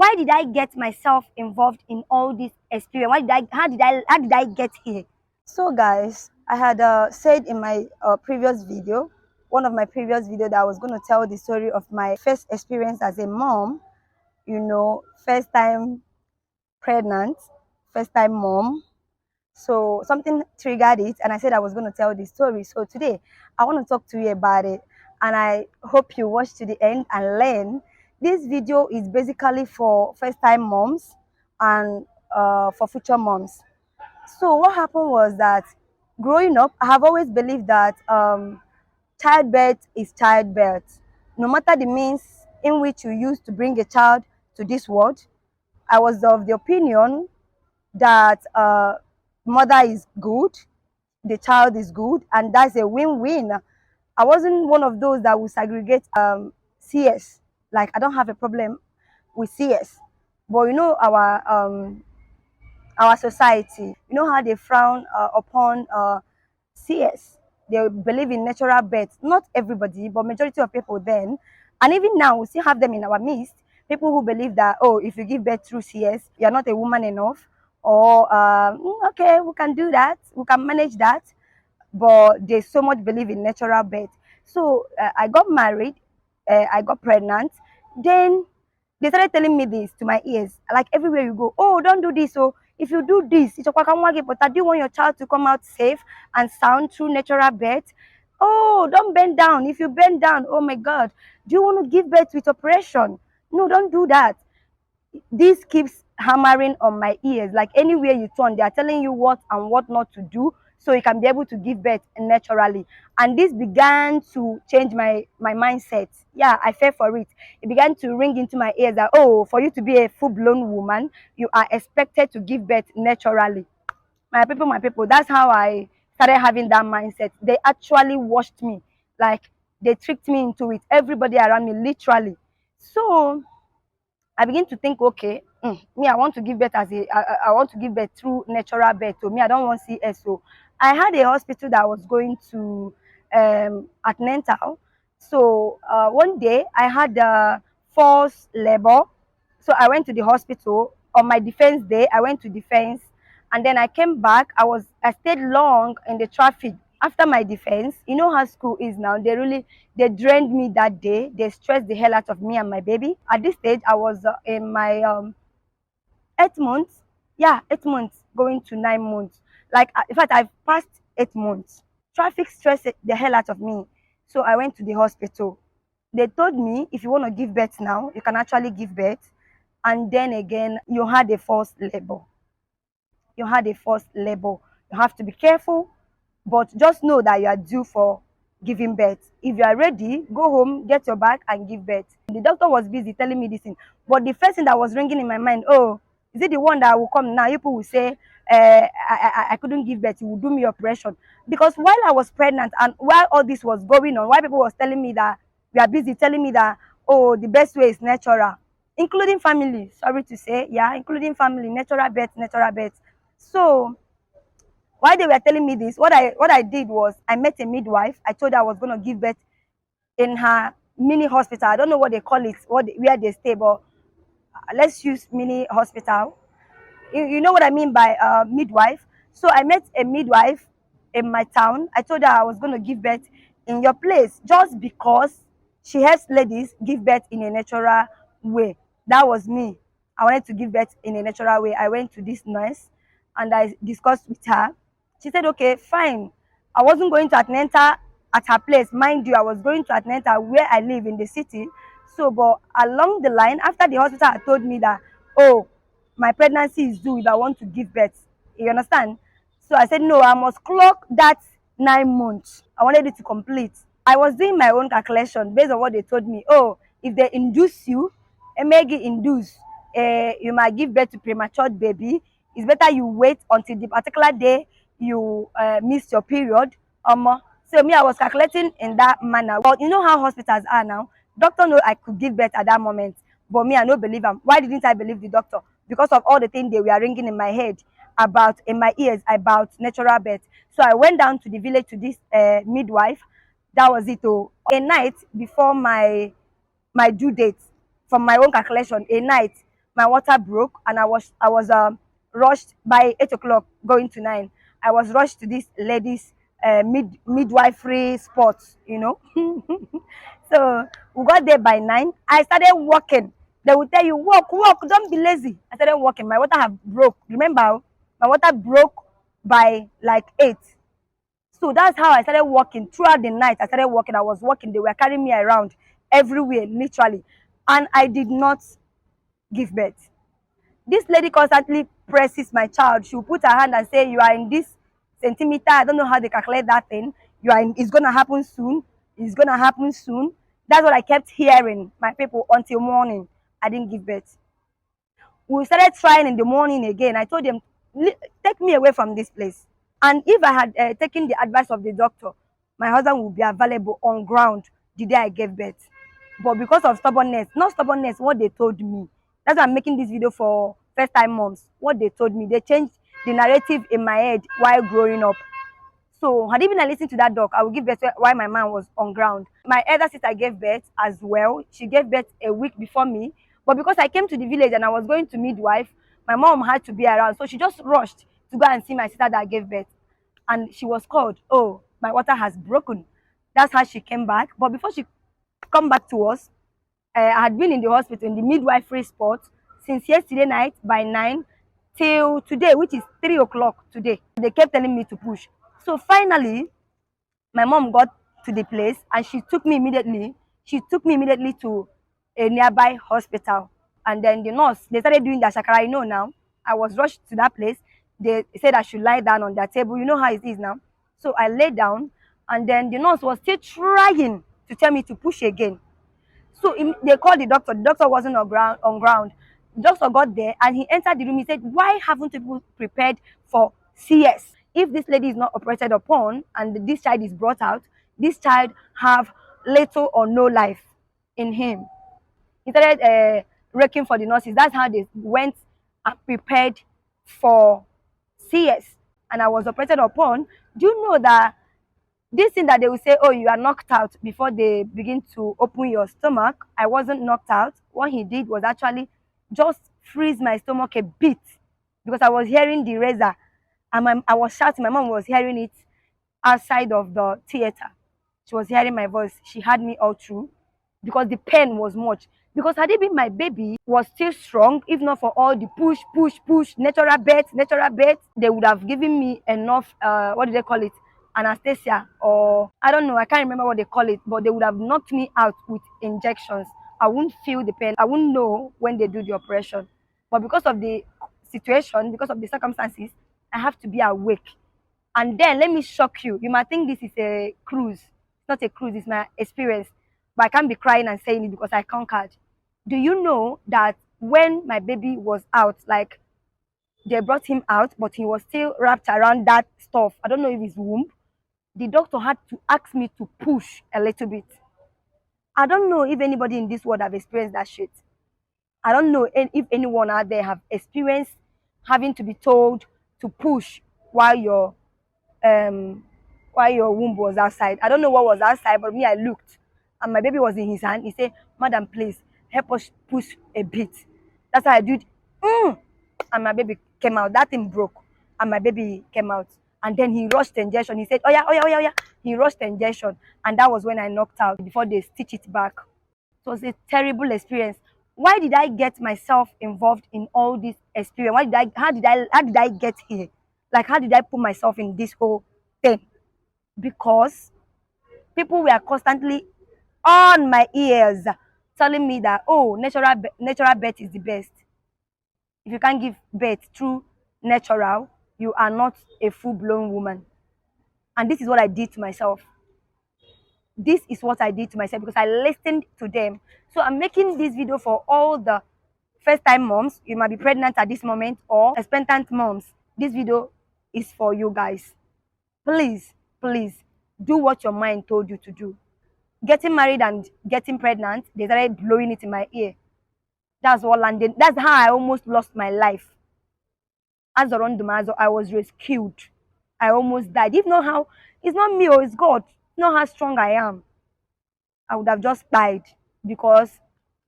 why did I get myself involved in all this experience? How did I get here? So guys, I had said in my previous video, one of my previous video, that I was going to tell the story of my first experience as a mom, first time pregnant, first time mom. So something triggered it, and I said I was going to tell the story. So today, I want to talk to you about it, and I hope you watch to the end and learn. This video is basically for first-time moms and for future moms. So what happened was that growing up, I have always believed that childbirth is childbirth. No matter the means in which you use to bring a child to this world, I was of the opinion that mother is good, the child is good, and that's a win-win. I wasn't one of those that would segregate CS. Like, I don't have a problem with CS, but our society, how they frown upon CS. They believe in natural birth. Not everybody, but majority of people then, and even now, we still have them in our midst. People who believe that, oh, if you give birth through CS, you're not a woman enough, or okay, we can do that, we can manage that, but they so much believe in natural birth. So I got married, I got pregnant, then they started telling me this to my ears, like everywhere you go. Oh, don't do this. So if you do this, it's a kwakamwage, but I do want your child to come out safe and sound through natural birth. Oh, don't bend down. If you bend down, oh my God, do you want to give birth with operation? No, don't do that. This keeps hammering on my ears. Like anywhere you turn, they are telling you what and what not to do so you can be able to give birth naturally. And this began to change my mindset. Yeah, I fell for it. It began to ring into my ears that, oh, for you to be a full-blown woman, you are expected to give birth naturally. My people, that's how I started having that mindset. They actually watched me. Like, they tricked me into it. Everybody around me, literally. So I begin to think, okay, me, I want to give birth I want to give birth through natural birth. So me, I don't want CS. So I had a hospital that I was going to antenatal. So one day I had forced labor. So I went to the hospital on my defense day. I went to defense, and then I came back. I stayed long in the traffic after my defense. You know how school is now. They drained me that day. They stressed the hell out of me and my baby. At this stage, I was in my 8 months. Yeah, 8 months going to 9 months. Like, in fact, I've passed 8 months. Traffic stressed the hell out of me. So I went to the hospital. They told me, if you want to give birth now, you can actually give birth. And then again, you had a forced labor. You had a forced labor. You have to be careful, but just know that you are due for giving birth. If you are ready, go home, get your bag, and give birth. The doctor was busy telling me this thing, but the first thing that was ringing in my mind, oh, is it the one that will come now? People will say, I couldn't give birth, you will do me operation. Because while I was pregnant and while all this was going on, while people was telling me that, we are busy telling me that, oh, the best way is natural, including family, sorry to say, yeah, including family, natural birth, natural birth. So while they were telling me this, what I did was I met a midwife. I told her I was going to give birth in her mini hospital. I don't know what they call it, where they stay, but let's use mini hospital. You know what I mean by midwife. So I met a midwife in my town. I told her I was going to give birth in your place just because she helps ladies give birth in a natural way. That was me. I wanted to give birth in a natural way. I went to this nurse and I discussed with her. She said, okay, fine. I wasn't going to Atlanta at her place. Mind you, I was going to Atlanta where I live in the city. So, but along the line, after the hospital had told me that, oh, my pregnancy is due if I want to give birth. You understand? So I said, no, I must clock that 9 months. I wanted it to complete. I was doing my own calculation based on what they told me. Oh, if they induce you, make it induce, you might give birth to premature baby. It's better you wait until the particular day you miss your period. So me, I was calculating in that manner. But you know how hospitals are now. Doctor know I could give birth at that moment, but me, I no believe him. Why didn't I believe the doctor? Because of all the things they were ringing in my head in my ears about natural birth. So I went down to the village to this midwife. That was it. Oh, a night before my due date, from my own calculation, a night, my water broke, and I was rushed by 8 o'clock going to 9. I was rushed to this lady's midwifery sports, you know. So we got there by 9. I started walking. They will tell you, walk, walk, don't be lazy. I started walking. My water have broke. Remember, my water broke by like 8. So that's how I started walking throughout the night. I started walking. I was walking. They were carrying me around everywhere, literally. And I did not give birth. This lady constantly presses my child. She'll put her hand and say, you are in this centimeter. I don't know how they calculate that thing. You are in, it's gonna happen soon. It's gonna happen soon. That's what I kept hearing, my people, until morning. I didn't give birth. We started trying in the morning again. I told them, take me away from this place. And if I had taken the advice of the doctor, my husband would be available on ground the day I gave birth. But because of stubbornness, not stubbornness, what they told me. That's why I'm making this video for first time moms. What they told me, they changed the narrative in my head while growing up. So had even I listened to that doc, I would give birth while my man was on ground. My elder sister gave birth as well. She gave birth a week before me. But because I came to the village and I was going to midwife, my mom had to be around. So she just rushed to go and see my sister that gave birth. And she was called, oh, my water has broken. That's how she came back. But before she come back to us, I had been in the hospital in the midwifery spot since yesterday night by 9 till today, which is 3 o'clock today. They kept telling me to push. So finally, my mom got to the place and she took me immediately. She took me immediately to a nearby hospital. And then the nurse, they started doing their shakara. You know now, I was rushed to that place. They said I should lie down on their table. You know how it is now. So I lay down, and then the nurse was still trying to tell me to push again. So they called the doctor. The doctor wasn't on ground. The doctor got there and he entered the room. He said, why haven't you prepared for CS? If this lady is not operated upon and this child is brought out, this child have little or no life in him. He started raking for the nurses. That's how they went and prepared for CS. And I was operated upon. Do you know that this thing that they will say, oh, you are knocked out before they begin to open your stomach? I wasn't knocked out. What he did was actually just freeze my stomach a bit because I was hearing the razor and I was shouting. My mom was hearing it outside of the theater. She was hearing my voice. She had me all through because the pain was much. Because had it been my baby was still strong, if not for all the push, push, push, natural birth, they would have given me enough, what do they call it? Anesthesia, or I don't know, I can't remember what they call it, but they would have knocked me out with injections. I wouldn't feel the pain. I wouldn't know when they do the operation. But because of the situation, because of the circumstances, I have to be awake. And then let me shock you. You might think this is a cruise. It's not a cruise, it's my experience. But I can't be crying and saying it because I conquered. Do you know that when my baby was out, like they brought him out, but he was still wrapped around that stuff. I don't know if it's womb. The doctor had to ask me to push a little bit. I don't know if anybody in this world have experienced that shit. I don't know if anyone out there have experienced having to be told to push while your womb was outside. I don't know what was outside, but me, I looked, and my baby was in his hand. He said, "Madam, please help us push a bit." That's how I did. And my baby came out. That thing broke, and my baby came out. And then he rushed the injection. He said, "Oh yeah, oh yeah, oh yeah, oh yeah." He rushed the injection, and that was when I knocked out before they stitch it back. It was a terrible experience. Why did I get myself involved in all this experience? How did I get here? Like, how did I put myself in this whole thing? Because people were constantly on my ears telling me that, oh, natural birth is the best. If you can't give birth through natural, you are not a full-blown woman. And this is what I did to myself. This is what I did to myself because I listened to them. So I'm making this video for all the first-time moms. You might be pregnant at this moment, or expectant moms. This video is for you guys. Please, please do what your mind told you to do. Getting married and getting pregnant, they started blowing it in my ear. That's what landed. That's how I almost lost my life. As around Dumazo, I was rescued. I almost died. If not how, it's not me or it's God. It's not how strong I am. I would have just died because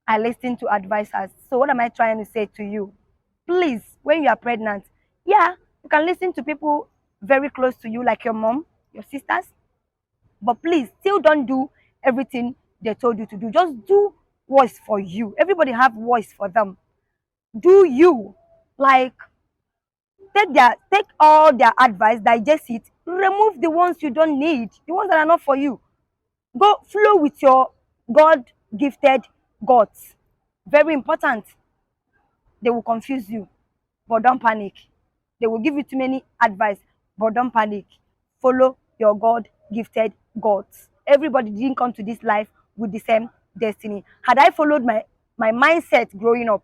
I listen to advisors. So what am I trying to say to you? Please, when you are pregnant, yeah, you can listen to people very close to you, like your mom, your sisters, but please still don't do everything they told you to do. Just do what's for you. Everybody have voice for them. Do you, like, take all their advice, digest it, remove the ones you don't need, the ones that are not for you. Go flow with your God gifted gods. Very important. They will confuse you, but don't panic. They will give you too many advice, but don't panic. Follow your God gifted gods. Everybody didn't come to this life with the same destiny. Had I followed my mindset growing up,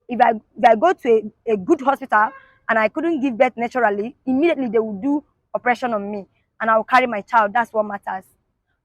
if I go to a good hospital and I couldn't give birth naturally, immediately they will do operation on me and I will carry my child. That's what matters.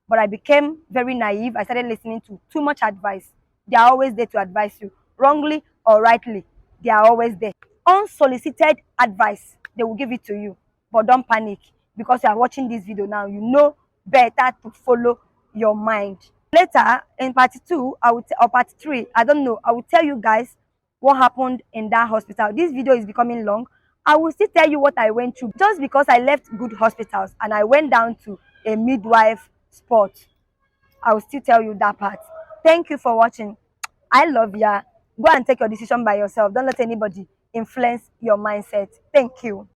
But I became very naive. I started listening to too much advice. They are always there to advise you, wrongly or rightly. They are always there. Unsolicited advice, they will give it to you. But don't panic because you are watching this video now. You know better to follow your mind. Later, in part 2, or part 3, I don't know, I will tell you guys what happened in that hospital. This video is becoming long. I will still tell you what I went through just because I left good hospitals and I went down to a midwife spot. I will still tell you that part. Thank you for watching. I love ya. Go and take your decision by yourself. Don't let anybody influence your mindset. Thank you.